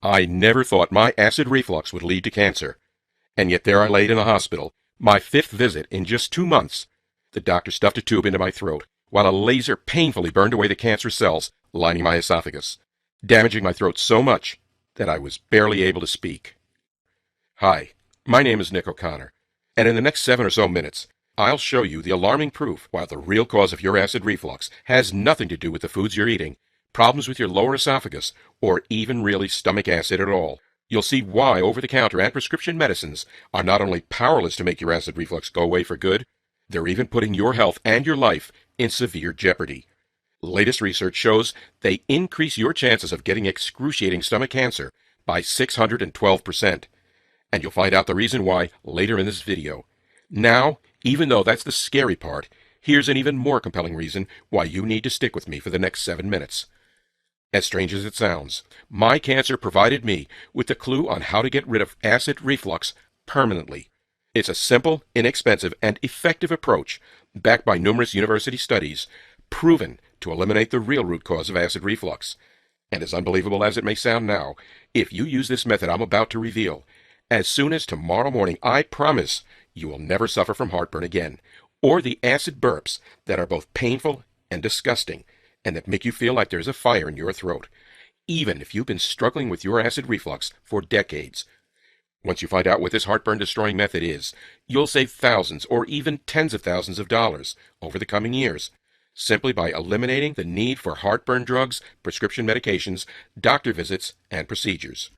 I never thought my acid reflux would lead to cancer. And yet there I laid in the hospital, my fifth visit in just 2 months. The doctor stuffed a tube into my throat, while a laser painfully burned away the cancerous cells lining my esophagus, damaging my throat so much that I was barely able to speak. Hi, my name is Nick O'Connor, and in the next 7 or so minutes, I'll show you the alarming proof why the real cause of your acid reflux has nothing to do with the foods you're eating, problems with your lower esophagus, or even really stomach acid at all. You'll see why over-the-counter and prescription medicines are not only powerless to make your acid reflux go away for good, they're even putting your health and your life in severe jeopardy. Latest research shows they increase your chances of getting excruciating stomach cancer by 612%. And you'll find out the reason why later in this video. Now, even though that's the scary part, here's an even more compelling reason why you need to stick with me for the next 7 minutes. As strange as it sounds, my cancer provided me with the clue on how to get rid of acid reflux permanently. It's a simple, inexpensive, and effective approach, backed by numerous university studies, proven to eliminate the real root cause of acid reflux. And as unbelievable as it may sound now, if you use this method I'm about to reveal, as soon as tomorrow morning, I promise you will never suffer from heartburn again, or the acid burps that are both painful and disgusting, and that make you feel like there's a fire in your throat, even if you've been struggling with your acid reflux for decades. Once you find out what this heartburn-destroying method is, you'll save thousands or even tens of thousands of dollars over the coming years, simply by eliminating the need for heartburn drugs, prescription medications, doctor visits, and procedures.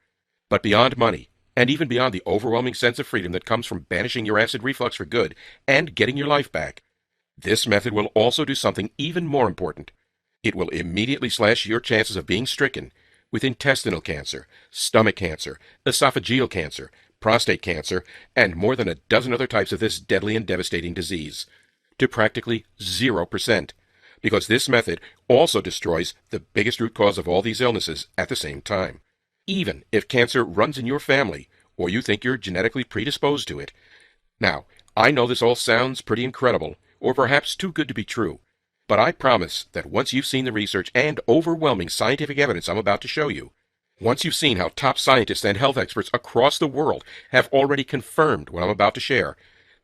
But beyond money, and even beyond the overwhelming sense of freedom that comes from banishing your acid reflux for good and getting your life back, this method will also do something even more important. It will immediately slash your chances of being stricken with intestinal cancer, stomach cancer, esophageal cancer, prostate cancer, and more than a dozen other types of this deadly and devastating disease, to practically 0%, because this method also destroys the biggest root cause of all these illnesses at the same time. Even if cancer runs in your family, or you think you're genetically predisposed to it. Now, I know this all sounds pretty incredible, or perhaps too good to be true, but I promise that once you've seen the research and overwhelming scientific evidence I'm about to show you, once you've seen how top scientists and health experts across the world have already confirmed what I'm about to share,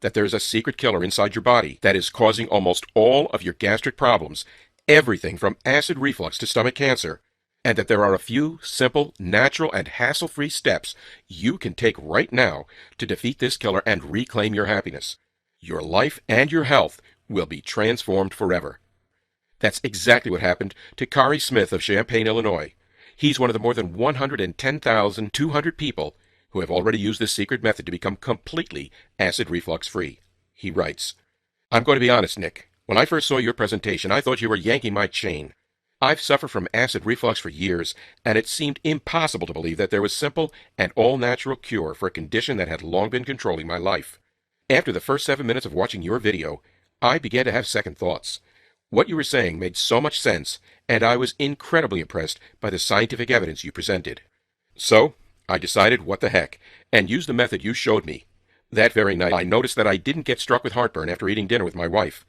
that there's a secret killer inside your body that is causing almost all of your gastric problems, everything from acid reflux to stomach cancer, and that there are a few simple, natural, and hassle-free steps you can take right now to defeat this killer and reclaim your happiness. Your life and your health will be transformed forever. That's exactly what happened to Kari Smith of Champaign, Illinois. He's one of the more than 110,200 people who have already used this secret method to become completely acid reflux free. He writes, "I'm going to be honest, Nick. When I first saw your presentation, I thought you were yanking my chain. I've suffered from acid reflux for years, and it seemed impossible to believe that there was a simple and all-natural cure for a condition that had long been controlling my life. After the first 7 minutes of watching your video, I began to have second thoughts. What you were saying made so much sense, and I was incredibly impressed by the scientific evidence you presented. So, I decided what the heck, and used the method you showed me. That very night, I noticed that I didn't get struck with heartburn after eating dinner with my wife.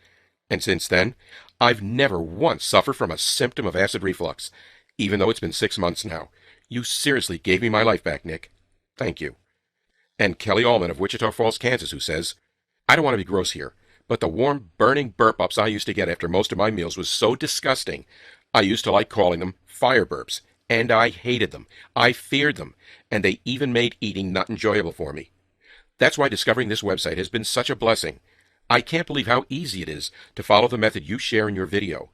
And since then, I've never once suffered from a symptom of acid reflux, even though it's been 6 months now. You seriously gave me my life back, Nick. Thank you." And Kelly Allman of Wichita Falls, Kansas, who says, "I don't want to be gross here, but the warm, burning burp-ups I used to get after most of my meals was so disgusting. I used to like calling them fire burps, and I hated them. I feared them, and they even made eating not enjoyable for me. That's why discovering this website has been such a blessing. I can't believe how easy it is to follow the method you share in your video.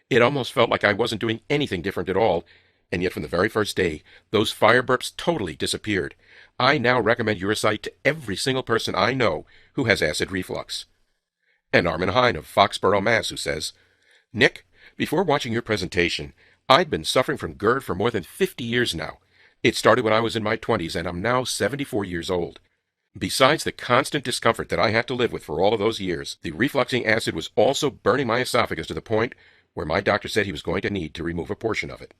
It almost felt like I wasn't doing anything different at all, and yet from the very first day, those fire burps totally disappeared. I now recommend your site to every single person I know who has acid reflux." And Armin Hine of Foxborough, Mass., who says, "Nick, before watching your presentation, I'd been suffering from GERD for more than 50 years now. It started when I was in my 20s, and I'm now 74 years old. Besides the constant discomfort that I had to live with for all of those years, the refluxing acid was also burning my esophagus to the point where my doctor said he was going to need to remove a portion of it.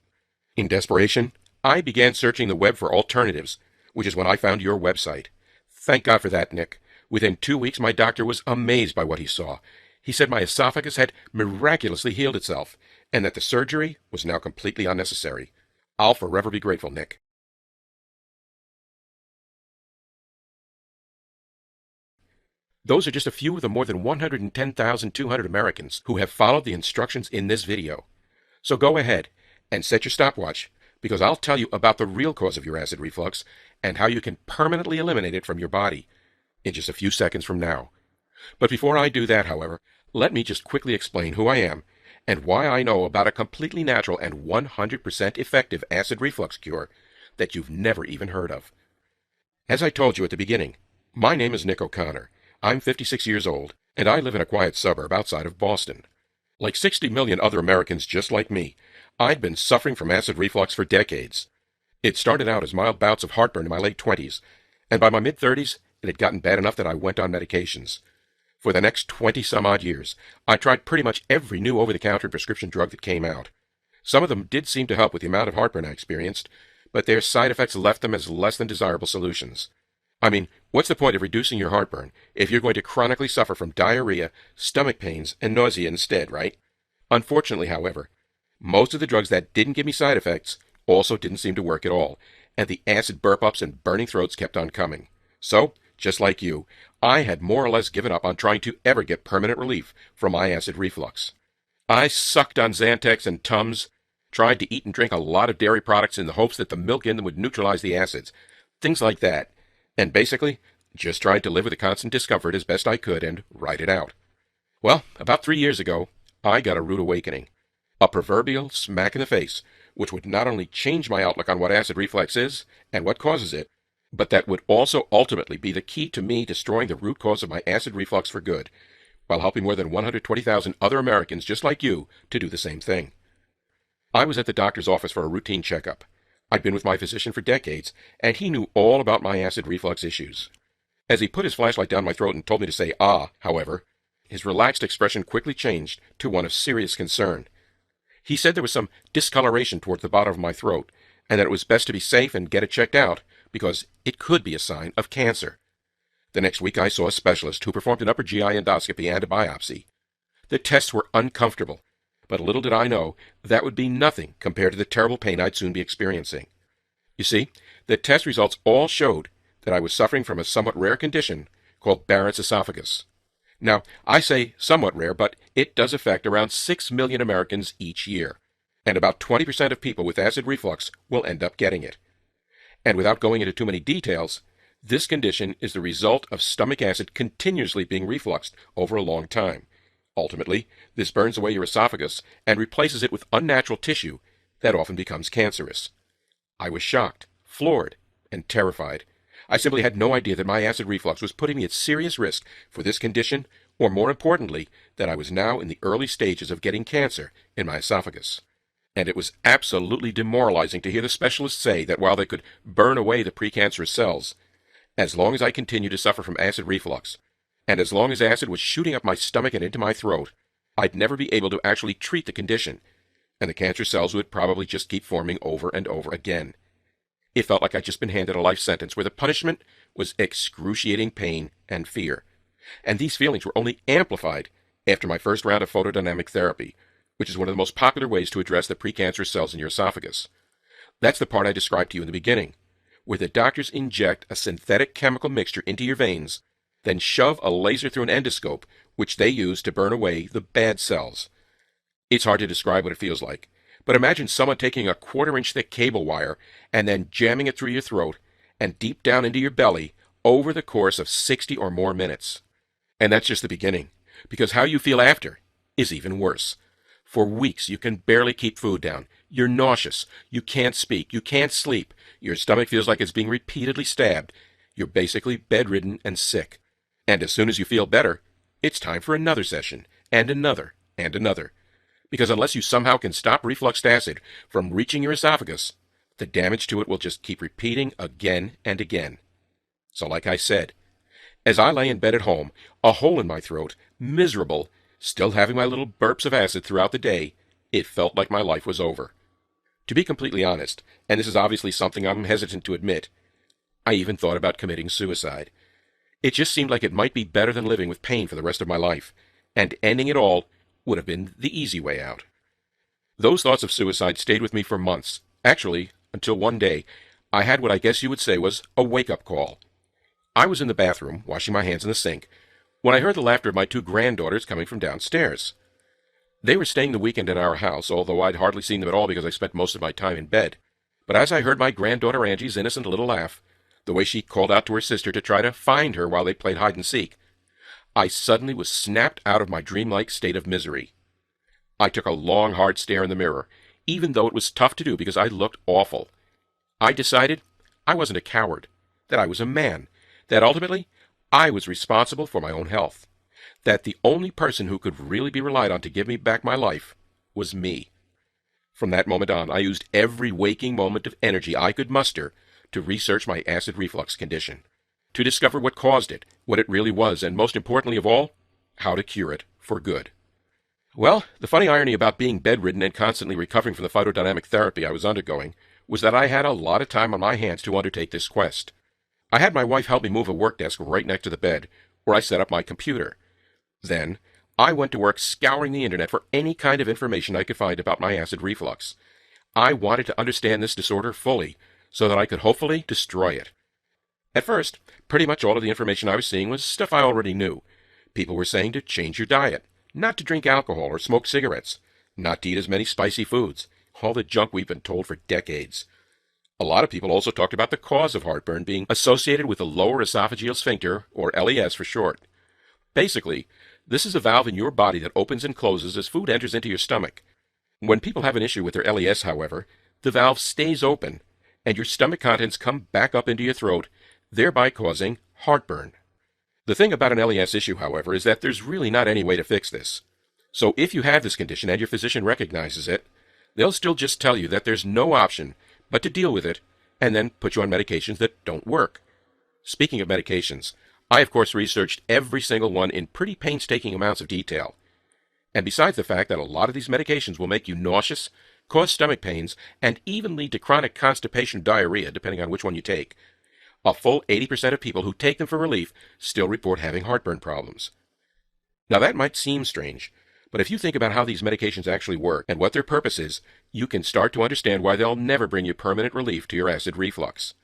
In desperation, I began searching the web for alternatives, which is when I found your website. Thank God for that, Nick. Within 2 weeks, my doctor was amazed by what he saw. He said my esophagus had miraculously healed itself, and that the surgery was now completely unnecessary. I'll forever be grateful, Nick." Those are just a few of the more than 110,200 Americans who have followed the instructions in this video. So go ahead and set your stopwatch, because I'll tell you about the real cause of your acid reflux and how you can permanently eliminate it from your body in just a few seconds from now. But before I do that, however, let me just quickly explain who I am and why I know about a completely natural and 100% effective acid reflux cure that you've never even heard of. As I told you at the beginning, my name is Nick O'Connor. I'm 56 years old, and I live in a quiet suburb outside of Boston. Like 60 million other Americans just like me, I'd been suffering from acid reflux for decades. It started out as mild bouts of heartburn in my late 20s, and by my mid-30s, it had gotten bad enough that I went on medications. For the next 20-some-odd years, I tried pretty much every new over-the-counter prescription drug that came out. Some of them did seem to help with the amount of heartburn I experienced, but their side effects left them as less than desirable solutions. I mean, what's the point of reducing your heartburn if you're going to chronically suffer from diarrhea, stomach pains, and nausea instead, right? Unfortunately, however, most of the drugs that didn't give me side effects also didn't seem to work at all, and the acid burp-ups and burning throats kept on coming. So, just like you, I had more or less given up on trying to ever get permanent relief from my acid reflux. I sucked on Xanax and Tums, tried to eat and drink a lot of dairy products in the hopes that the milk in them would neutralize the acids, things like that, and basically just tried to live with the constant discomfort as best I could and ride it out. Well, about 3 years ago, I got a rude awakening. A proverbial smack in the face, which would not only change my outlook on what acid reflux is and what causes it, but that would also ultimately be the key to me destroying the root cause of my acid reflux for good, while helping more than 120,000 other Americans just like you to do the same thing. I was at the doctor's office for a routine checkup. I'd been with my physician for decades, and he knew all about my acid reflux issues. As he put his flashlight down my throat and told me to say however, his relaxed expression quickly changed to one of serious concern. He said there was some discoloration towards the bottom of my throat, and that it was best to be safe and get it checked out, because it could be a sign of cancer. The next week I saw a specialist who performed an upper GI endoscopy and a biopsy. The tests were uncomfortable, but little did I know that would be nothing compared to the terrible pain I'd soon be experiencing. You see, the test results all showed that I was suffering from a somewhat rare condition called Barrett's esophagus. Now, I say somewhat rare, but it does affect around 6 million Americans each year, and about 20% of people with acid reflux will end up getting it. And without going into too many details, this condition is the result of stomach acid continuously being refluxed over a long time. Ultimately, this burns away your esophagus and replaces it with unnatural tissue that often becomes cancerous. I was shocked, floored, and terrified. I simply had no idea that my acid reflux was putting me at serious risk for this condition, or more importantly, that I was now in the early stages of getting cancer in my esophagus. And it was absolutely demoralizing to hear the specialists say that while they could burn away the precancerous cells, as long as I continued to suffer from acid reflux, and as long as acid was shooting up my stomach and into my throat, I'd never be able to actually treat the condition, and the cancer cells would probably just keep forming over and over again. It felt like I'd just been handed a life sentence where the punishment was excruciating pain and fear. And these feelings were only amplified after my first round of photodynamic therapy, which is one of the most popular ways to address the precancerous cells in your esophagus. That's the part I described to you in the beginning, where the doctors inject a synthetic chemical mixture into your veins, then shove a laser through an endoscope, which they use to burn away the bad cells. It's hard to describe what it feels like, but imagine someone taking a 1/4-inch thick cable wire and then jamming it through your throat and deep down into your belly over the course of 60 or more minutes. And that's just the beginning, because how you feel after is even worse. For weeks you can barely keep food down. You're nauseous. You can't speak. You can't sleep. Your stomach feels like it's being repeatedly stabbed. You're basically bedridden and sick. And as soon as you feel better, it's time for another session, and another, and another. Because unless you somehow can stop refluxed acid from reaching your esophagus, the damage to it will just keep repeating again and again. So like I said, as I lay in bed at home, a hole in my throat, miserable, still having my little burps of acid throughout the day, it felt like my life was over. To be completely honest, and this is obviously something I'm hesitant to admit, I even thought about committing suicide. It just seemed like it might be better than living with pain for the rest of my life, and ending it all would have been the easy way out. Those thoughts of suicide stayed with me for months, actually, until one day I had what I guess you would say was a wake-up call. I was in the bathroom, washing my hands in the sink, when I heard the laughter of my two granddaughters coming from downstairs. They were staying the weekend at our house, although I'd hardly seen them at all because I spent most of my time in bed. But as I heard my granddaughter Angie's innocent little laugh, the way she called out to her sister to try to find her while they played hide and seek, I suddenly was snapped out of my dreamlike state of misery. I took a long, hard stare in the mirror, even though it was tough to do because I looked awful. I decided I wasn't a coward, that I was a man, that ultimately I was responsible for my own health, that the only person who could really be relied on to give me back my life was me. From that moment on, I used every waking moment of energy I could muster to research my acid reflux condition, to discover what caused it, what it really was, and most importantly of all, how to cure it for good. Well, the funny irony about being bedridden and constantly recovering from the photodynamic therapy I was undergoing was that I had a lot of time on my hands to undertake this quest. I had my wife help me move a work desk right next to the bed, where I set up my computer. Then, I went to work scouring the internet for any kind of information I could find about my acid reflux. I wanted to understand this disorder fully, so that I could hopefully destroy it. At first, pretty much all of the information I was seeing was stuff I already knew. People were saying to change your diet, not to drink alcohol or smoke cigarettes, not to eat as many spicy foods, all the junk we've been told for decades. A lot of people also talked about the cause of heartburn being associated with the lower esophageal sphincter, or LES for short. Basically, this is a valve in your body that opens and closes as food enters into your stomach. When people have an issue with their LES, however, the valve stays open, and your stomach contents come back up into your throat, thereby causing heartburn. The thing about an LES issue, however, is that there's really not any way to fix this. So if you have this condition and your physician recognizes it, they'll still just tell you that there's no option but to deal with it, and then put you on medications that don't work. Speaking of medications, I of course researched every single one in pretty painstaking amounts of detail. And besides the fact that a lot of these medications will make you nauseous, cause stomach pains, and even lead to chronic constipation or diarrhea, depending on which one you take, a full 80% of people who take them for relief still report having heartburn problems. Now that might seem strange, but if you think about how these medications actually work and what their purpose is, you can start to understand why they'll never bring you permanent relief to your acid reflux.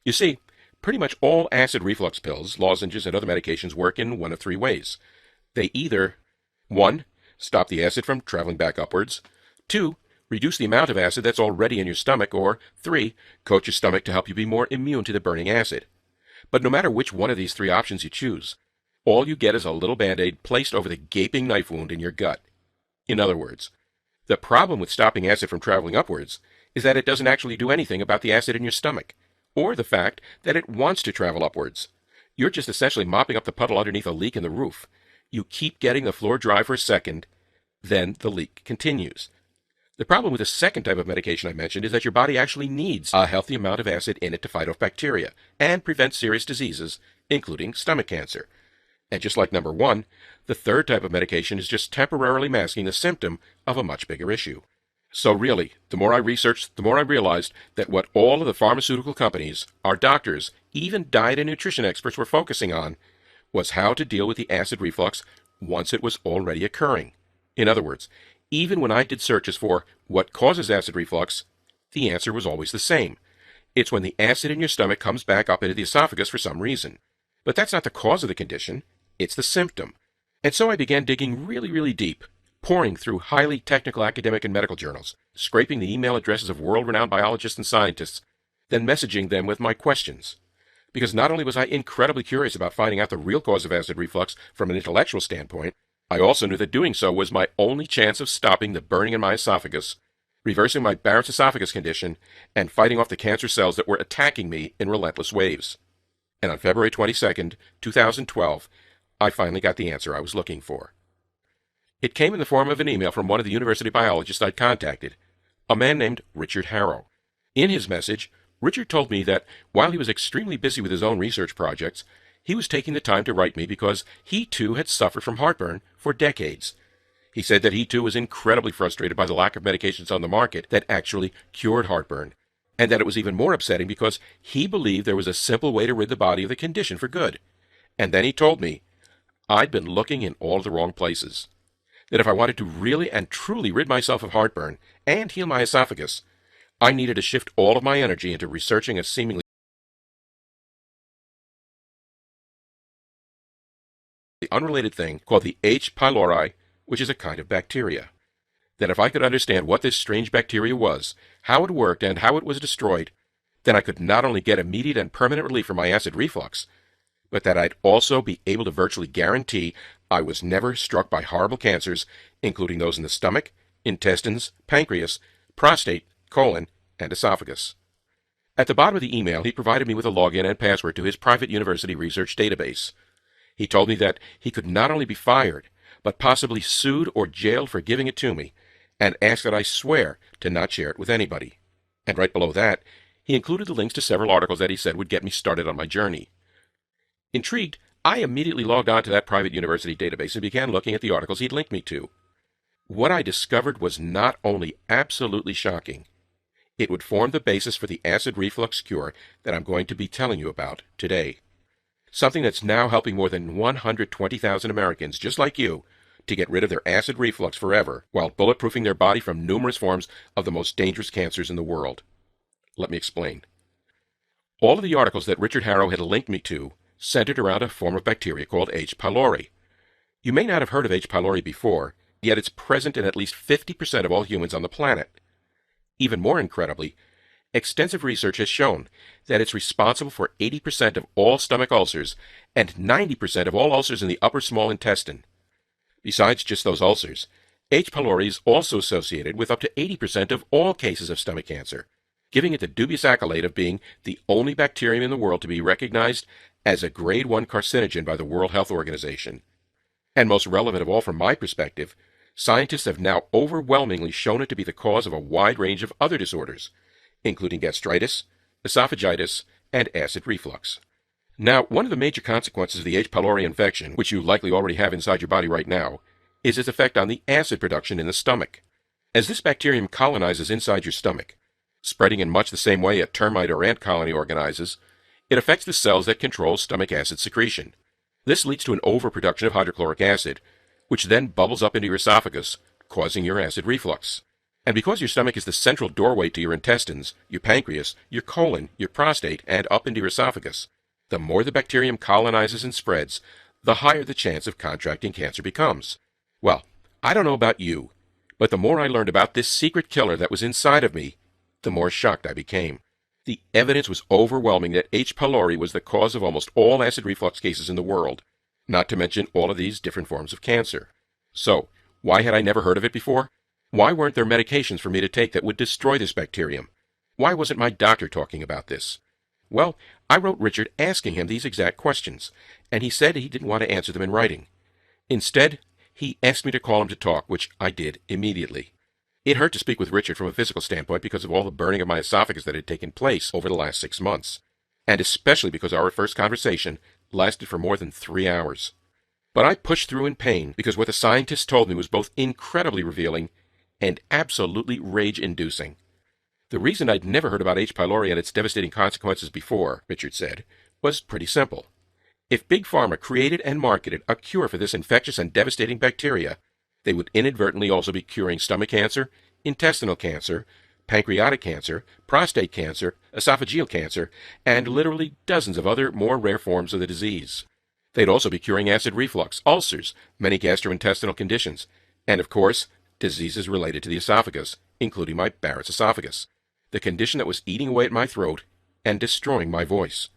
You see, pretty much all acid reflux pills, lozenges, and other medications work in one of three ways. They either 1. Stop the acid from traveling back upwards, 2. Reduce the amount of acid that's already in your stomach, or 3. Coat your stomach to help you be more immune to the burning acid. But no matter which one of these three options you choose, all you get is a little Band-Aid placed over the gaping knife wound in your gut. In other words, the problem with stopping acid from traveling upwards is that it doesn't actually do anything about the acid in your stomach, or the fact that it wants to travel upwards. You're just essentially mopping up the puddle underneath a leak in the roof. You keep getting the floor dry for a second, then the leak continues. The problem with the second type of medication I mentioned is that your body actually needs a healthy amount of acid in it to fight off bacteria and prevent serious diseases, including stomach cancer. And just like number 1, the third type of medication is just temporarily masking the symptom of a much bigger issue. So really, the more I researched, the more I realized that what all of the pharmaceutical companies, our doctors, even diet and nutrition experts were focusing on was how to deal with the acid reflux once it was already occurring. In other words, even when I did searches for what causes acid reflux, the answer was always the same. It's when the acid in your stomach comes back up into the esophagus for some reason. But that's not the cause of the condition, it's the symptom. And so I began digging really deep, pouring through highly technical academic and medical journals, scraping the email addresses of world-renowned biologists and scientists, then messaging them with my questions. Because not only was I incredibly curious about finding out the real cause of acid reflux from an intellectual standpoint, I also knew that doing so was my only chance of stopping the burning in my esophagus, reversing my Barrett's esophagus condition, and fighting off the cancer cells that were attacking me in relentless waves. And on February 22nd, 2012, I finally got the answer I was looking for. It came in the form of an email from one of the university biologists I'd contacted, a man named Richard Harrow. In his message, Richard told me that while he was extremely busy with his own research projects, he was taking the time to write me because he too had suffered from heartburn for decades. He said that he too was incredibly frustrated by the lack of medications on the market that actually cured heartburn, and that it was even more upsetting because he believed there was a simple way to rid the body of the condition for good. And then he told me I'd been looking in all the wrong places. That if I wanted to really and truly rid myself of heartburn and heal my esophagus, I needed to shift all of my energy into researching a seemingly the unrelated thing called the H. pylori, which is a kind of bacteria. That if I could understand what this strange bacteria was, how it worked, and how it was destroyed, then I could not only get immediate and permanent relief from my acid reflux, but that I'd also be able to virtually guarantee I was never struck by horrible cancers, including those in the stomach, intestines, pancreas, prostate, colon, and esophagus. At the bottom of the email, he provided me with a login and password to his private university research database. He told me that he could not only be fired, but possibly sued or jailed for giving it to me, and asked that I swear to not share it with anybody. And right below that, he included the links to several articles that he said would get me started on my journey. Intrigued, I immediately logged on to that private university database and began looking at the articles he'd linked me to. What I discovered was not only absolutely shocking, it would form the basis for the acid reflux cure that I'm going to be telling you about today. Something that's now helping more than 120,000 Americans, just like you, to get rid of their acid reflux forever, while bulletproofing their body from numerous forms of the most dangerous cancers in the world. Let me explain. All of the articles that Richard Harrow had linked me to centered around a form of bacteria called H. pylori. You may not have heard of H. pylori before, yet it's present in at least 50% of all humans on the planet. Even more incredibly, extensive research has shown that it's responsible for 80% of all stomach ulcers and 90% of all ulcers in the upper small intestine. Besides just those ulcers, H. pylori is also associated with up to 80% of all cases of stomach cancer, giving it the dubious accolade of being the only bacterium in the world to be recognized as a grade 1 carcinogen by the World Health Organization. And most relevant of all from my perspective, scientists have now overwhelmingly shown it to be the cause of a wide range of other disorders, including gastritis, esophagitis, and acid reflux. Now, one of the major consequences of the H. pylori infection, which you likely already have inside your body right now, is its effect on the acid production in the stomach. As this bacterium colonizes inside your stomach, spreading in much the same way a termite or ant colony organizes, it affects the cells that control stomach acid secretion. This leads to an overproduction of hydrochloric acid, which then bubbles up into your esophagus, causing your acid reflux. And because your stomach is the central doorway to your intestines, your pancreas, your colon, your prostate, and up into your esophagus, the more the bacterium colonizes and spreads, the higher the chance of contracting cancer becomes. Well, I don't know about you, but the more I learned about this secret killer that was inside of me, the more shocked I became. The evidence was overwhelming that H. pylori was the cause of almost all acid reflux cases in the world, not to mention all of these different forms of cancer. So, why had I never heard of it before? Why weren't there medications for me to take that would destroy this bacterium? Why wasn't my doctor talking about this? Well, I wrote Richard asking him these exact questions, and he said he didn't want to answer them in writing. Instead, he asked me to call him to talk, which I did immediately. It hurt to speak with Richard from a physical standpoint because of all the burning of my esophagus that had taken place over the last 6 months, and especially because our first conversation lasted for more than 3 hours. But I pushed through in pain because what the scientists told me was both incredibly revealing and absolutely rage-inducing. The reason I'd never heard about H. pylori and its devastating consequences before, Richard said, was pretty simple. If Big Pharma created and marketed a cure for this infectious and devastating bacteria, they would inadvertently also be curing stomach cancer, intestinal cancer, pancreatic cancer, prostate cancer, esophageal cancer, and literally dozens of other more rare forms of the disease. They'd also be curing acid reflux, ulcers, many gastrointestinal conditions, and of course, diseases related to the esophagus, including my Barrett's esophagus, the condition that was eating away at my throat and destroying my voice.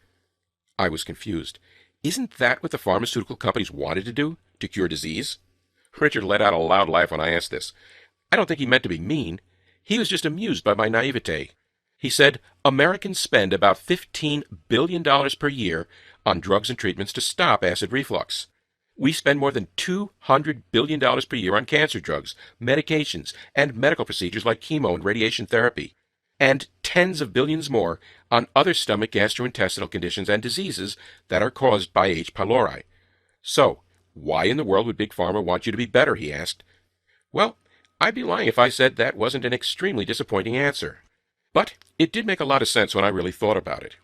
I was confused. Isn't that what the pharmaceutical companies wanted to do, to cure disease? Richard let out a loud laugh when I asked this. I don't think he meant to be mean. He was just amused by my naivete. He said, Americans spend about $15 billion per year on drugs and treatments to stop acid reflux. We spend more than $200 billion per year on cancer drugs, medications, and medical procedures like chemo and radiation therapy, and tens of billions more on other stomach gastrointestinal conditions and diseases that are caused by H. pylori. So, why in the world would Big Pharma want you to be better, he asked. Well, I'd be lying if I said that wasn't an extremely disappointing answer. But it did make a lot of sense when I really thought about it.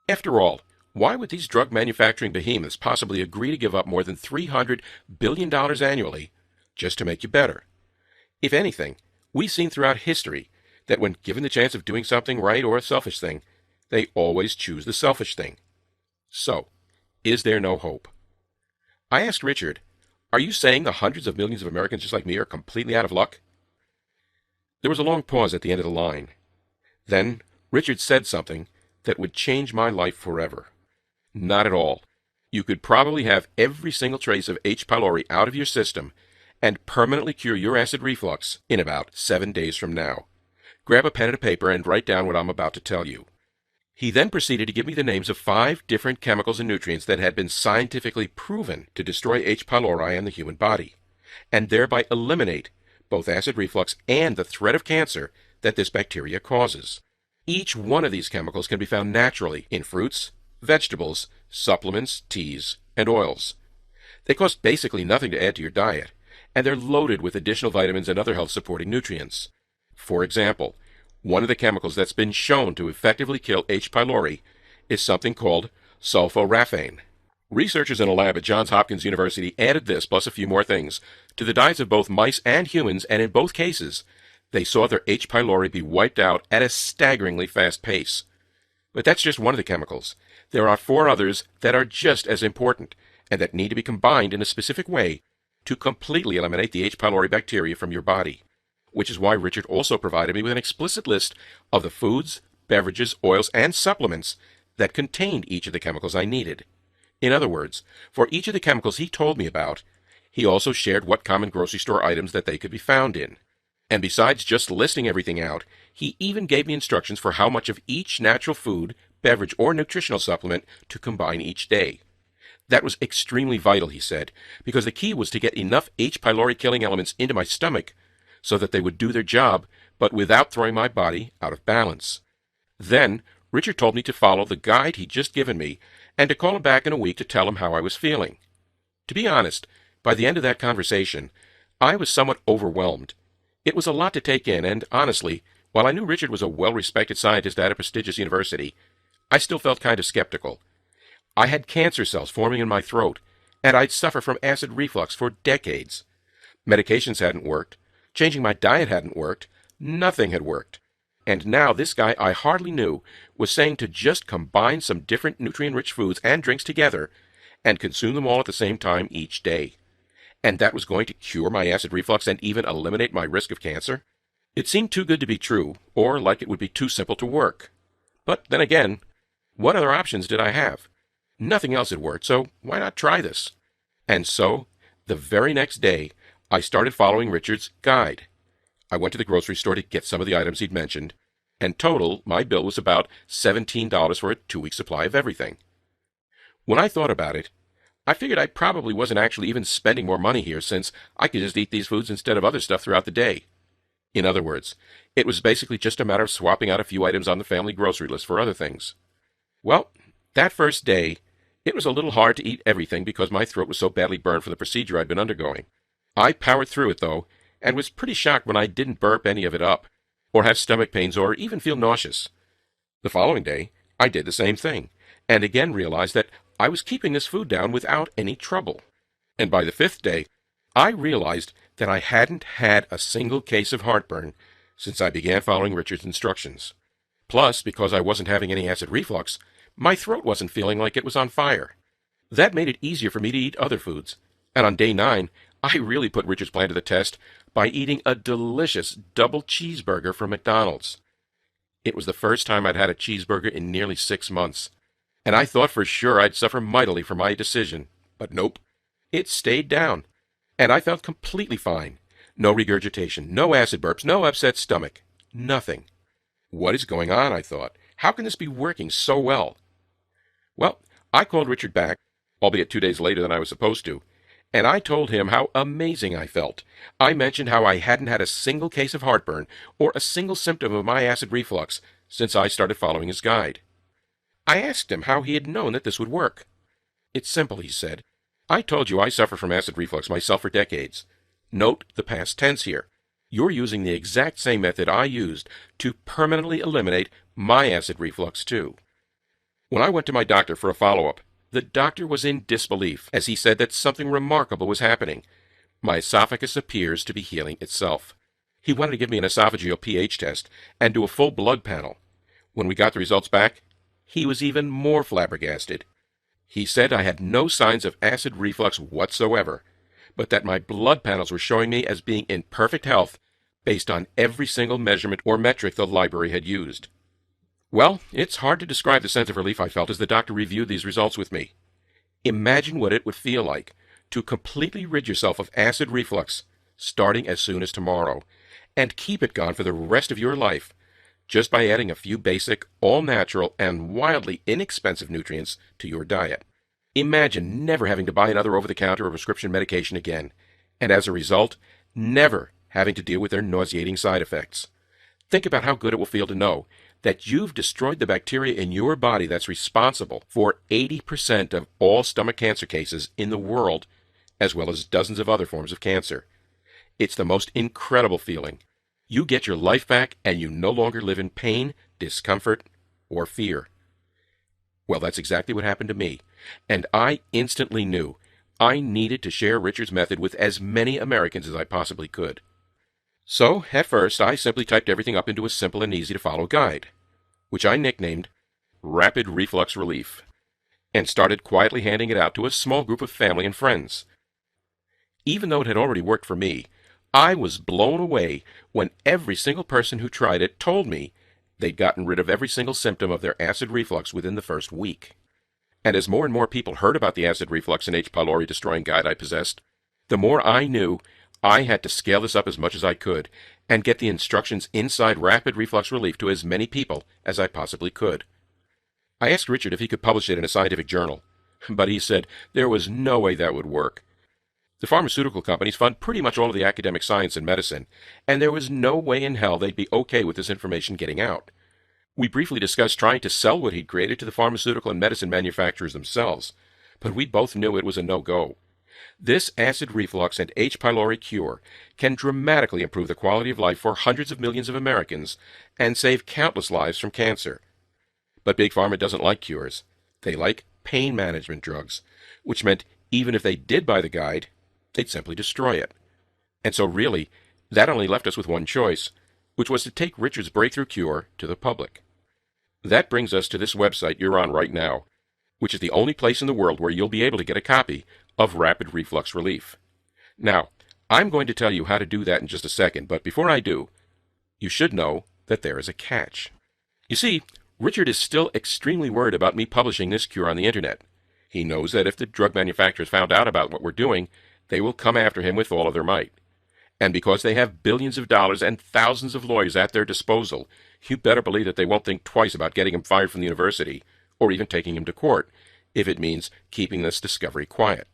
After all, why would these drug manufacturing behemoths possibly agree to give up more than $300 billion annually just to make you better? If anything, we've seen throughout history that when given the chance of doing something right or a selfish thing, they always choose the selfish thing. So, is there no hope? I asked Richard, "Are you saying the hundreds of millions of Americans just like me are completely out of luck?" There was a long pause at the end of the line. Then Richard said something that would change my life forever. Not at all. You could probably have every single trace of H. pylori out of your system and permanently cure your acid reflux in about 7 days from now. Grab a pen and a paper and write down what I'm about to tell you. He then proceeded to give me the names of 5 different chemicals and nutrients that had been scientifically proven to destroy H. pylori in the human body, and thereby eliminate both acid reflux and the threat of cancer that this bacteria causes. Each one of these chemicals can be found naturally in fruits, vegetables, supplements, teas, and oils. They cost basically nothing to add to your diet, and they're loaded with additional vitamins and other health-supporting nutrients. For example, one of the chemicals that's been shown to effectively kill H. pylori is something called sulforaphane. Researchers in a lab at Johns Hopkins University added this, plus a few more things, to the diets of both mice and humans, and in both cases, they saw their H. pylori be wiped out at a staggeringly fast pace. But that's just one of the chemicals. There are 4 others that are just as important, and that need to be combined in a specific way to completely eliminate the H. pylori bacteria from your body, which is why Richard also provided me with an explicit list of the foods, beverages, oils, and supplements that contained each of the chemicals I needed. In other words, for each of the chemicals he told me about, he also shared what common grocery store items that they could be found in. And besides just listing everything out, he even gave me instructions for how much of each natural food, beverage, or nutritional supplement to combine each day. That was extremely vital, he said, because the key was to get enough H. pylori killing elements into my stomach so that they would do their job, but without throwing my body out of balance. Then, Richard told me to follow the guide he'd just given me and to call him back in a week to tell him how I was feeling. To be honest, by the end of that conversation, I was somewhat overwhelmed. It was a lot to take in, and honestly, while I knew Richard was a well-respected scientist at a prestigious university, I still felt kind of skeptical. I had cancer cells forming in my throat, and I'd suffered from acid reflux for decades. Medications hadn't worked, changing my diet hadn't worked, nothing had worked. And now this guy I hardly knew was saying to just combine some different nutrient-rich foods and drinks together and consume them all at the same time each day. And that was going to cure my acid reflux and even eliminate my risk of cancer? It seemed too good to be true, or like it would be too simple to work. But then again, what other options did I have? Nothing else had worked, so why not try this? And so, the very next day, I started following Richard's guide. I went to the grocery store to get some of the items he'd mentioned, and total, my bill was about $17 for a 2-week supply of everything. When I thought about it, I figured I probably wasn't actually even spending more money here, since I could just eat these foods instead of other stuff throughout the day. In other words, it was basically just a matter of swapping out a few items on the family grocery list for other things. Well, that first day, it was a little hard to eat everything because my throat was so badly burned from the procedure I'd been undergoing. I powered through it, though, and was pretty shocked when I didn't burp any of it up, or have stomach pains, or even feel nauseous. The following day, I did the same thing, and again realized that I was keeping this food down without any trouble. And by the 5th day, I realized that I hadn't had a single case of heartburn since I began following Richard's instructions. Plus, because I wasn't having any acid reflux, my throat wasn't feeling like it was on fire. That made it easier for me to eat other foods, and on day 9, I really put Richard's plan to the test by eating a delicious double cheeseburger from McDonald's. It was the first time I'd had a cheeseburger in nearly 6 months, and I thought for sure I'd suffer mightily for my decision, but nope. It stayed down, and I felt completely fine. No regurgitation, no acid burps, no upset stomach, nothing. What is going on, I thought. How can this be working so well? Well, I called Richard back, albeit 2 days later than I was supposed to, and I told him how amazing I felt. I mentioned how I hadn't had a single case of heartburn or a single symptom of my acid reflux since I started following his guide. I asked him how he had known that this would work. It's simple, he said. I told you I suffer from acid reflux myself for decades. Note the past tense here. You're using the exact same method I used to permanently eliminate my acid reflux too. When I went to my doctor for a follow-up, the doctor was in disbelief as he said that something remarkable was happening. My esophagus appears to be healing itself. He wanted to give me an esophageal pH test and do a full blood panel. When we got the results back, he was even more flabbergasted. He said I had no signs of acid reflux whatsoever, but that my blood panels were showing me as being in perfect health based on every single measurement or metric the library had used. Well, it's hard to describe the sense of relief I felt as the doctor reviewed these results with me. Imagine what it would feel like to completely rid yourself of acid reflux starting as soon as tomorrow, and keep it gone for the rest of your life just by adding a few basic, all-natural, and wildly inexpensive nutrients to your diet. Imagine never having to buy another over-the-counter or prescription medication again, and as a result, never having to deal with their nauseating side effects. Think about how good it will feel to know that you've destroyed the bacteria in your body that's responsible for 80% of all stomach cancer cases in the world, as well as dozens of other forms of cancer. It's the most incredible feeling. You get your life back and you no longer live in pain, discomfort, or fear. Well, that's exactly what happened to me, and I instantly knew I needed to share Richard's method with as many Americans as I possibly could. So, at first, I simply typed everything up into a simple and easy-to-follow guide, which I nicknamed Rapid Reflux Relief, and started quietly handing it out to a small group of family and friends. Even though it had already worked for me, I was blown away when every single person who tried it told me they'd gotten rid of every single symptom of their acid reflux within the first week. And as more and more people heard about the acid reflux and H. pylori destroying guide I possessed, the more I knew I had to scale this up as much as I could and get the instructions inside Rapid Reflux Relief to as many people as I possibly could. I asked Richard if he could publish it in a scientific journal, but he said there was no way that would work. The pharmaceutical companies fund pretty much all of the academic science and medicine, and there was no way in hell they'd be okay with this information getting out. We briefly discussed trying to sell what he'd created to the pharmaceutical and medicine manufacturers themselves, but we both knew it was a no-go. This acid reflux and H. pylori cure can dramatically improve the quality of life for hundreds of millions of Americans and save countless lives from cancer. But Big Pharma doesn't like cures. They like pain management drugs, which meant even if they did buy the guide, they'd simply destroy it. And so really, that only left us with one choice, which was to take Richard's breakthrough cure to the public. That brings us to this website you're on right now, which is the only place in the world where you'll be able to get a copy of Rapid Reflux Relief. Now, I'm going to tell you how to do that in just a second, but before I do, you should know that there is a catch. You see, Richard is still extremely worried about me publishing this cure on the internet. He knows that if the drug manufacturers found out about what we're doing, they will come after him with all of their might. And because they have billions of dollars and thousands of lawyers at their disposal, you better believe that they won't think twice about getting him fired from the university, or even taking him to court, if it means keeping this discovery quiet.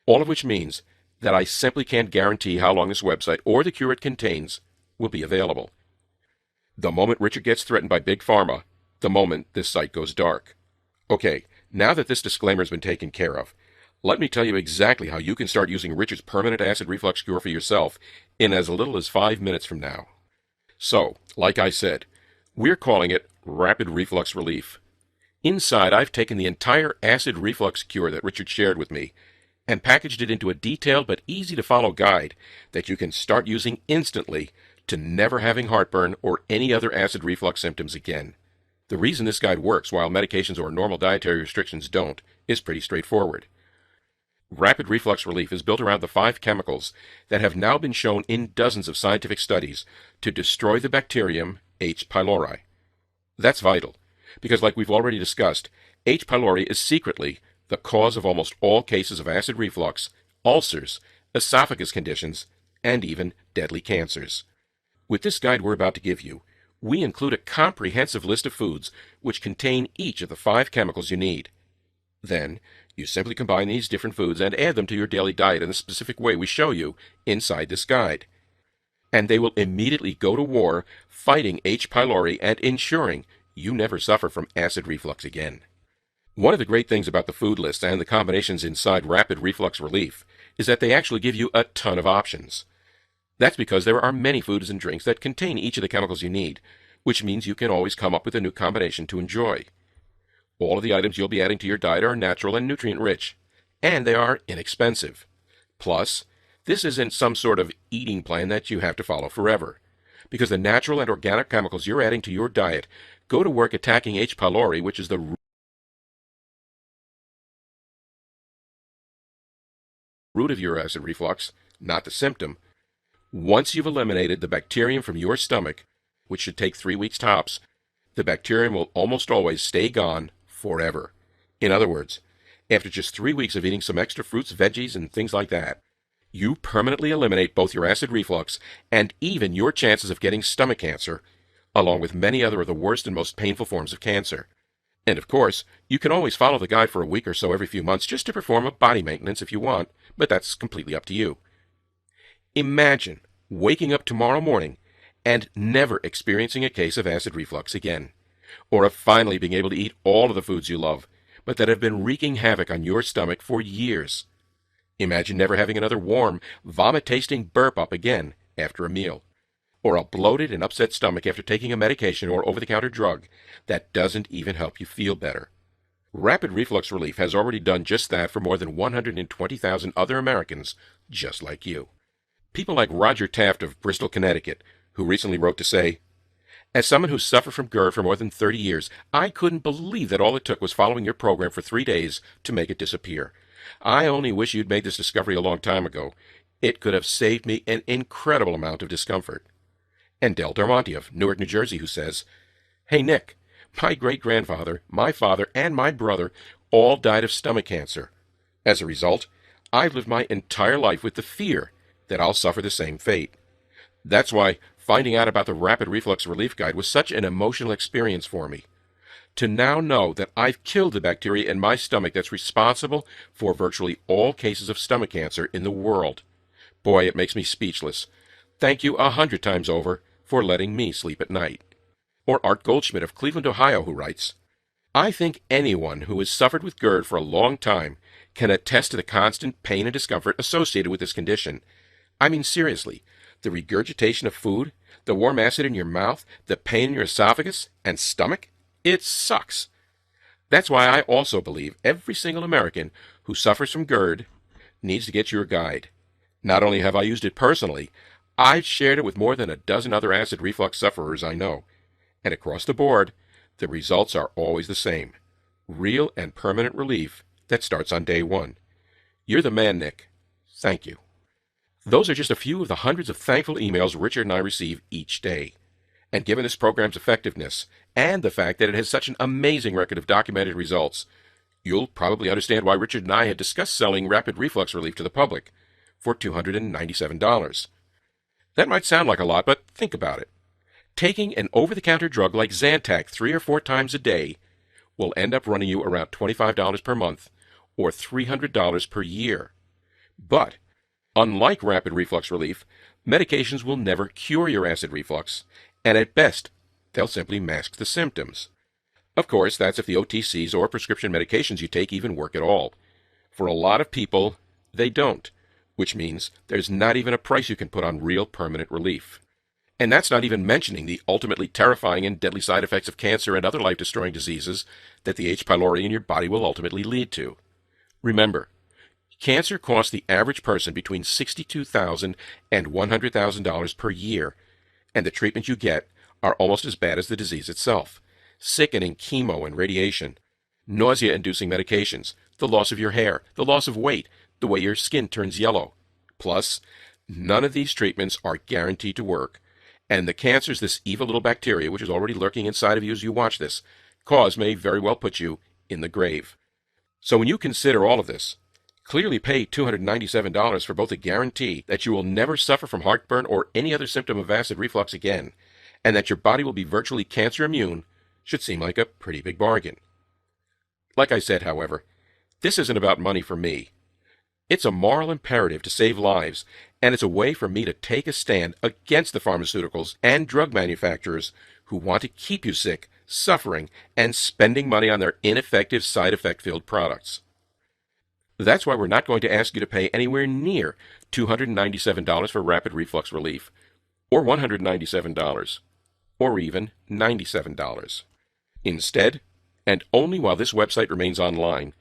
All of which means that I simply can't guarantee how long this website or the cure it contains will be available. The moment Richard gets threatened by Big Pharma, the moment this site goes dark. Okay, now that this disclaimer has been taken care of, let me tell you exactly how you can start using Richard's permanent acid reflux cure for yourself in as little as 5 minutes from now. So, like I said, we're calling it Rapid Reflux Relief. Inside, I've taken the entire acid reflux cure that Richard shared with me and packaged it into a detailed but easy-to-follow guide that you can start using instantly to never having heartburn or any other acid reflux symptoms again. The reason this guide works while medications or normal dietary restrictions don't is pretty straightforward. Rapid Reflux Relief is built around the 5 chemicals that have now been shown in dozens of scientific studies to destroy the bacterium H. pylori. That's vital, because like we've already discussed, H. pylori is secretly the cause of almost all cases of acid reflux, ulcers, esophagus conditions, and even deadly cancers. With this guide we're about to give you, we include a comprehensive list of foods which contain each of the 5 chemicals you need. Then, you simply combine these different foods and add them to your daily diet in the specific way we show you inside this guide. And they will immediately go to war fighting H. pylori and ensuring you never suffer from acid reflux again. One of the great things about the food list and the combinations inside Rapid Reflux Relief is that they actually give you a ton of options. That's because there are many foods and drinks that contain each of the chemicals you need, which means you can always come up with a new combination to enjoy. All of the items you'll be adding to your diet are natural and nutrient-rich, and they are inexpensive. Plus, this isn't some sort of eating plan that you have to follow forever, because the natural and organic chemicals you're adding to your diet go to work attacking H. pylori, which is the root of your acid reflux, not the symptom. Once you've eliminated the bacterium from your stomach, which should take 3 weeks tops, the bacterium will almost always stay gone forever. In other words, after just 3 weeks of eating some extra fruits, veggies, and things like that, you permanently eliminate both your acid reflux and even your chances of getting stomach cancer, along with many other of the worst and most painful forms of cancer. And of course, you can always follow the guide for a week or so every few months just to perform a body maintenance if you want, but that's completely up to you. Imagine waking up tomorrow morning and never experiencing a case of acid reflux again, or of finally being able to eat all of the foods you love, but that have been wreaking havoc on your stomach for years. Imagine never having another warm, vomit-tasting burp up again after a meal, or a bloated and upset stomach after taking a medication or over-the-counter drug that doesn't even help you feel better. Rapid Reflux Relief has already done just that for more than 120,000 other Americans just like you. People like Roger Taft of Bristol, Connecticut, who recently wrote to say, "As someone who's suffered from GERD for more than 30 years, I couldn't believe that all it took was following your program for 3 days to make it disappear. I only wish you'd made this discovery a long time ago. It could have saved me an incredible amount of discomfort." And Del Darmonte of Newark, New Jersey, who says, "Hey Nick, my great-grandfather, my father, and my brother all died of stomach cancer. As a result, I've lived my entire life with the fear that I'll suffer the same fate. That's why finding out about the Rapid Reflux Relief Guide was such an emotional experience for me. To now know that I've killed the bacteria in my stomach that's responsible for virtually all cases of stomach cancer in the world. Boy, it makes me speechless. Thank you 100 times over for letting me sleep at night." Or Art Goldschmidt of Cleveland, Ohio, who writes, "I think anyone who has suffered with GERD for a long time can attest to the constant pain and discomfort associated with this condition. I mean, seriously, the regurgitation of food, the warm acid in your mouth, the pain in your esophagus and stomach, it sucks. That's why I also believe every single American who suffers from GERD needs to get your guide. Not only have I used it personally, I've shared it with more than a dozen other acid reflux sufferers I know. And across the board, the results are always the same. Real and permanent relief that starts on day one. You're the man, Nick. Thank you." Those are just a few of the hundreds of thankful emails Richard and I receive each day. And given this program's effectiveness, and the fact that it has such an amazing record of documented results, you'll probably understand why Richard and I had discussed selling Rapid Reflux Relief to the public for $297. That might sound like a lot, but think about it. Taking an over-the-counter drug like Zantac 3 or 4 times a day will end up running you around $25 per month, or $300 per year. But, unlike Rapid Reflux Relief, medications will never cure your acid reflux, and at best, they'll simply mask the symptoms. Of course, that's if the OTCs or prescription medications you take even work at all. For a lot of people, they don't, which means there's not even a price you can put on real permanent relief. And that's not even mentioning the ultimately terrifying and deadly side effects of cancer and other life-destroying diseases that the H. pylori in your body will ultimately lead to. Remember, cancer costs the average person between $62,000 and $100,000 per year, and the treatments you get are almost as bad as the disease itself. Sickening chemo and radiation, nausea-inducing medications, the loss of your hair, the loss of weight, the way your skin turns yellow. Plus, none of these treatments are guaranteed to work, and the cancers this evil little bacteria, which is already lurking inside of you as you watch this, cause may very well put you in the grave. So when you consider all of this, clearly pay $297 for both a guarantee that you will never suffer from heartburn or any other symptom of acid reflux again, and that your body will be virtually cancer immune, should seem like a pretty big bargain. Like I said, however, this isn't about money for me. It's a moral imperative to save lives, and it's a way for me to take a stand against the pharmaceuticals and drug manufacturers who want to keep you sick, suffering, and spending money on their ineffective side effect-filled products. That's why we're not going to ask you to pay anywhere near $297 for Rapid Reflux Relief, or $197, or even $97. Instead, and only while this website remains online,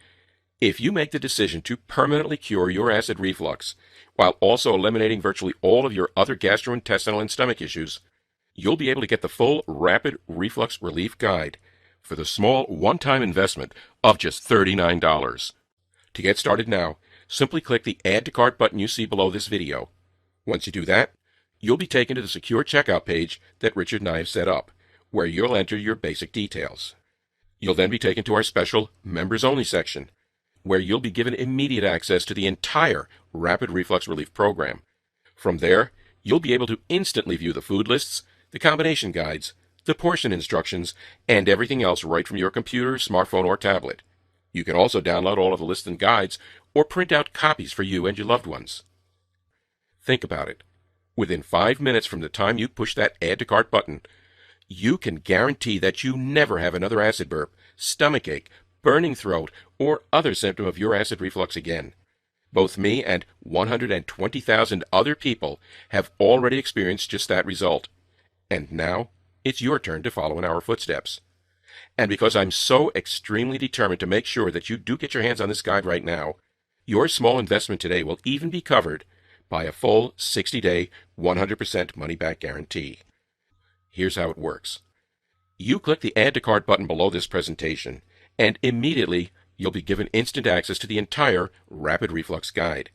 if you make the decision to permanently cure your acid reflux, while also eliminating virtually all of your other gastrointestinal and stomach issues, you'll be able to get the full Rapid Reflux Relief Guide for the small one-time investment of just $39. To get started now, simply click the Add to Cart button you see below this video. Once you do that, you'll be taken to the secure checkout page that Richard and I have set up, where you'll enter your basic details. You'll then be taken to our special Members Only section, where you'll be given immediate access to the entire Rapid Reflux Relief program. From there, you'll be able to instantly view the food lists, the combination guides, the portion instructions, and everything else right from your computer, smartphone, or tablet. You can also download all of the lists and guides or print out copies for you and your loved ones. Think about it. Within 5 minutes from the time you push that Add to Cart button, you can guarantee that you never have another acid burp, stomachache, burning throat, or other symptom of your acid reflux again. Both me and 120,000 other people have already experienced just that result. And now, it's your turn to follow in our footsteps. And because I'm so extremely determined to make sure that you do get your hands on this guide right now, your small investment today will even be covered by a full 60-day, 100% money-back guarantee. Here's how it works. You click the Add to Cart button below this presentation, and immediately you'll be given instant access to the entire Rapid Reflux Guide.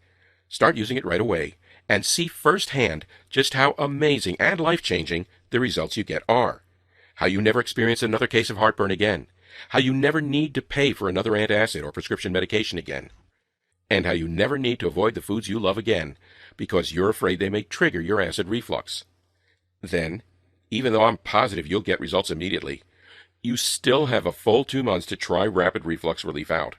Start using it right away, and see firsthand just how amazing and life-changing the results you get are. How you never experience another case of heartburn again. How you never need to pay for another antacid or prescription medication again. And how you never need to avoid the foods you love again because you're afraid they may trigger your acid reflux. Then, even though I'm positive you'll get results immediately, you still have a full 2 months to try Rapid Reflux Relief out.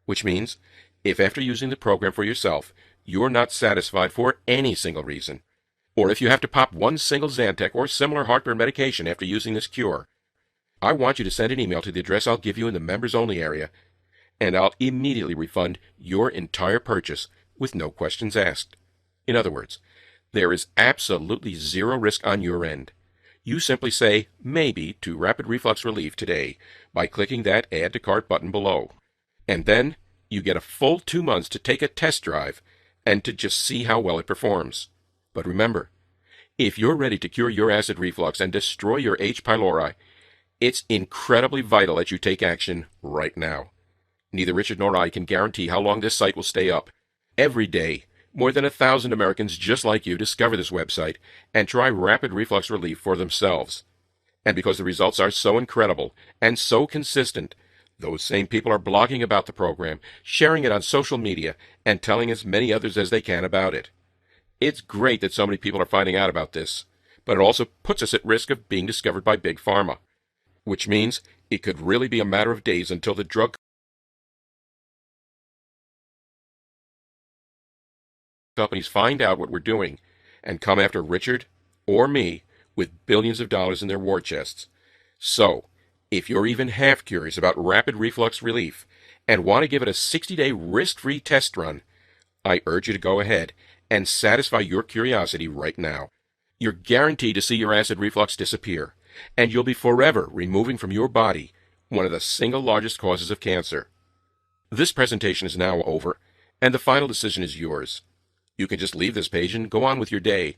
Which means, if after using the program for yourself, you're not satisfied for any single reason, or if you have to pop one single Zantac or similar heartburn medication after using this cure, I want you to send an email to the address I'll give you in the Members Only area, and I'll immediately refund your entire purchase with no questions asked. In other words, there is absolutely zero risk on your end. You simply say maybe to Rapid Reflux Relief today by clicking that Add to Cart button below. And then you get a full 2 months to take a test drive and to just see how well it performs. But remember, if you're ready to cure your acid reflux and destroy your H. pylori, it's incredibly vital that you take action right now. Neither Richard nor I can guarantee how long this site will stay up. Every day, more than 1,000 Americans just like you discover this website and try Rapid Reflux Relief for themselves. And because the results are so incredible and so consistent, those same people are blogging about the program, sharing it on social media, and telling as many others as they can about it. It's great that so many people are finding out about this, but it also puts us at risk of being discovered by Big Pharma, which means it could really be a matter of days until the drug companies find out what we're doing and come after Richard or me with billions of dollars in their war chests. So, if you're even half curious about Rapid Reflux Relief and want to give it a 60-day risk-free test run, I urge you to go ahead and satisfy your curiosity right now. You're guaranteed to see your acid reflux disappear, and you'll be forever removing from your body one of the single largest causes of cancer. This presentation is now over, and the final decision is yours. You can just leave this page and go on with your day.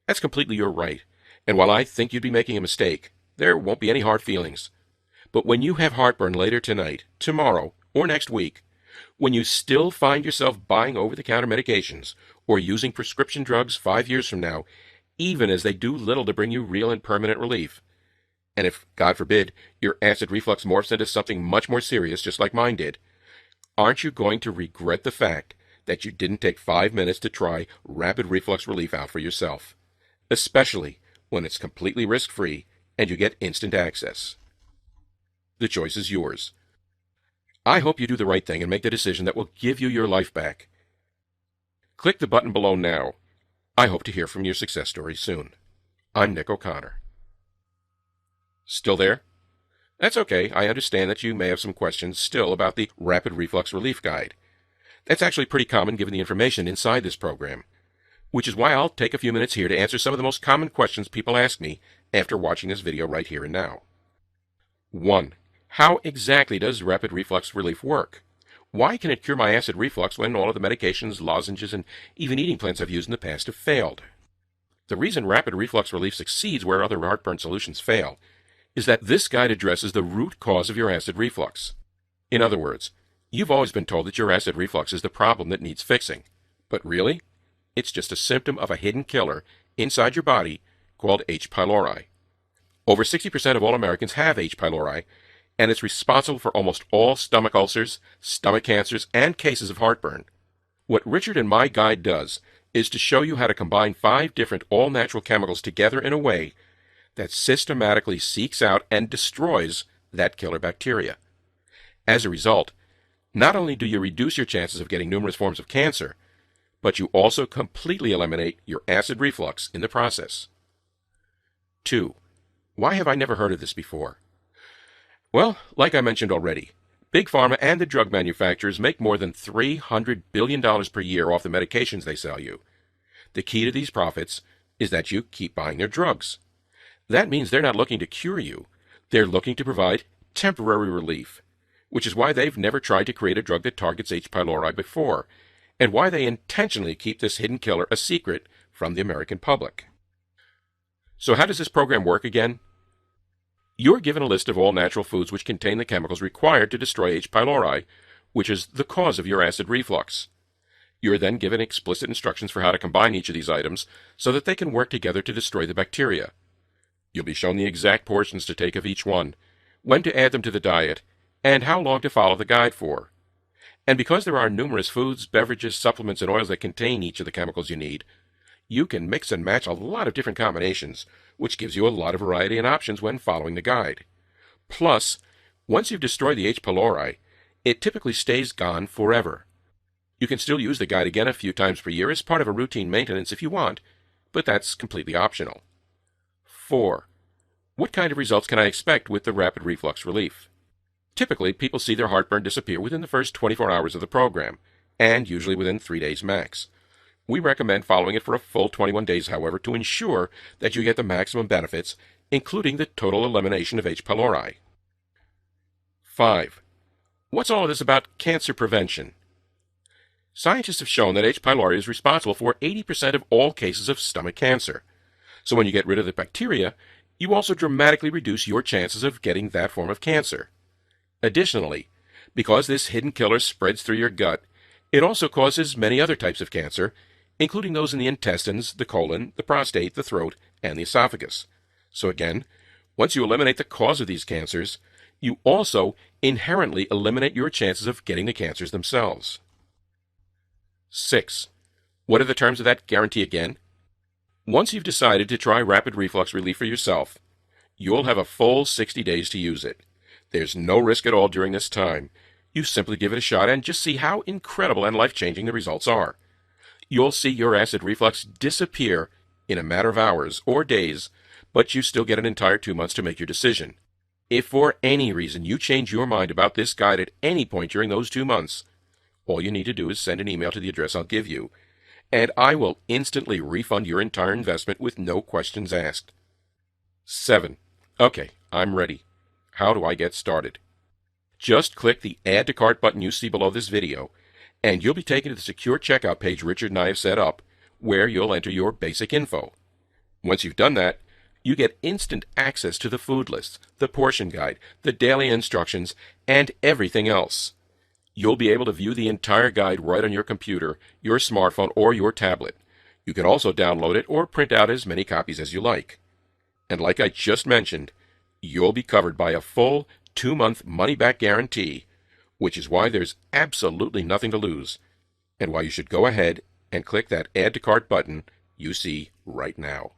That's completely your right, and while I think you'd be making a mistake, there won't be any hard feelings. But when you have heartburn later tonight, tomorrow, or next week, when you still find yourself buying over-the-counter medications or using prescription drugs 5 years from now, even as they do little to bring you real and permanent relief, and if, God forbid, your acid reflux morphs into something much more serious, just like mine did, aren't you going to regret the fact that you didn't take 5 minutes to try Rapid Reflux Relief out for yourself, especially when it's completely risk-free and you get instant access? The choice is yours. I hope you do the right thing and make the decision that will give you your life back. Click the button below now. I hope to hear from your success story soon. I'm Nick O'Connor. Still there? That's okay. I understand that you may have some questions still about the Rapid Reflux Relief Guide. That's actually pretty common given the information inside this program, which is why I'll take a few minutes here to answer some of the most common questions people ask me after watching this video right here and now. 1. How exactly does Rapid Reflux Relief work? Why can it cure my acid reflux when all of the medications, lozenges, and even eating plans I've used in the past have failed? The reason Rapid Reflux Relief succeeds where other heartburn solutions fail is that this guide addresses the root cause of your acid reflux. In other words, You've always been told that your acid reflux is the problem that needs fixing. But really, it's just a symptom of a hidden killer inside your body called H. pylori. Over 60% of all Americans have H. pylori, and it's responsible for almost all stomach ulcers, stomach cancers, and cases of heartburn. What Richard and my guide does is to show you how to combine 5 different all-natural chemicals together in a way that systematically seeks out and destroys that killer bacteria. As a result, not only do you reduce your chances of getting numerous forms of cancer, but you also completely eliminate your acid reflux in the process. 2. Why have I never heard of this before? Well, like I mentioned already, Big Pharma and the drug manufacturers make more than $300 billion per year off the medications they sell you. The key to these profits is that you keep buying their drugs. That means they're not looking to cure you. They're looking to provide temporary relief, which is why they've never tried to create a drug that targets H. pylori before, and why they intentionally keep this hidden killer a secret from the American public. So how does this program work again? You're given a list of all natural foods which contain the chemicals required to destroy H. pylori, which is the cause of your acid reflux. You're then given explicit instructions for how to combine each of these items so that they can work together to destroy the bacteria. You'll be shown the exact portions to take of each one, when to add them to the diet, and how long to follow the guide for. And because there are numerous foods, beverages, supplements, and oils that contain each of the chemicals you need, you can mix and match a lot of different combinations, which gives you a lot of variety and options when following the guide. Plus, once you've destroyed the H. pylori, it typically stays gone forever. You can still use the guide again a few times per year as part of a routine maintenance if you want, but that's completely optional. 4. What kind of results can I expect with the rapid reflux relief? Typically, people see their heartburn disappear within the first 24 hours of the program, and usually within 3 days max. We recommend following it for a full 21 days, however, to ensure that you get the maximum benefits, including the total elimination of H. pylori. 5. What's all of this about cancer prevention? Scientists have shown that H. pylori is responsible for 80% of all cases of stomach cancer. So when you get rid of the bacteria, you also dramatically reduce your chances of getting that form of cancer. Additionally, because this hidden killer spreads through your gut, it also causes many other types of cancer, including those in the intestines, the colon, the prostate, the throat, and the esophagus. So again, once you eliminate the cause of these cancers, you also inherently eliminate your chances of getting the cancers themselves. 6. What are the terms of that guarantee again? Once you've decided to try rapid reflux relief for yourself, you'll have a full 60 days to use it. There's no risk at all during this time. You simply give it a shot and just see how incredible and life-changing the results are. You'll see your acid reflux disappear in a matter of hours or days, but you still get an entire 2 months to make your decision. If for any reason you change your mind about this guide at any point during those 2 months, all you need to do is send an email to the address I'll give you, and I will instantly refund your entire investment with no questions asked. 7. Okay, I'm ready. How do I get started? Just click the Add to Cart button you see below this video, and you'll be taken to the secure checkout page Richard and I have set up, where you'll enter your basic info. Once you've done that, you get instant access to the food lists, the portion guide, the daily instructions, and everything else. You'll be able to view the entire guide right on your computer, your smartphone, or your tablet. You can also download it or print out as many copies as you like. And like I just mentioned, you'll be covered by a full 2-month money-back guarantee, which is why there's absolutely nothing to lose, and why you should go ahead and click that Add to Cart button you see right now.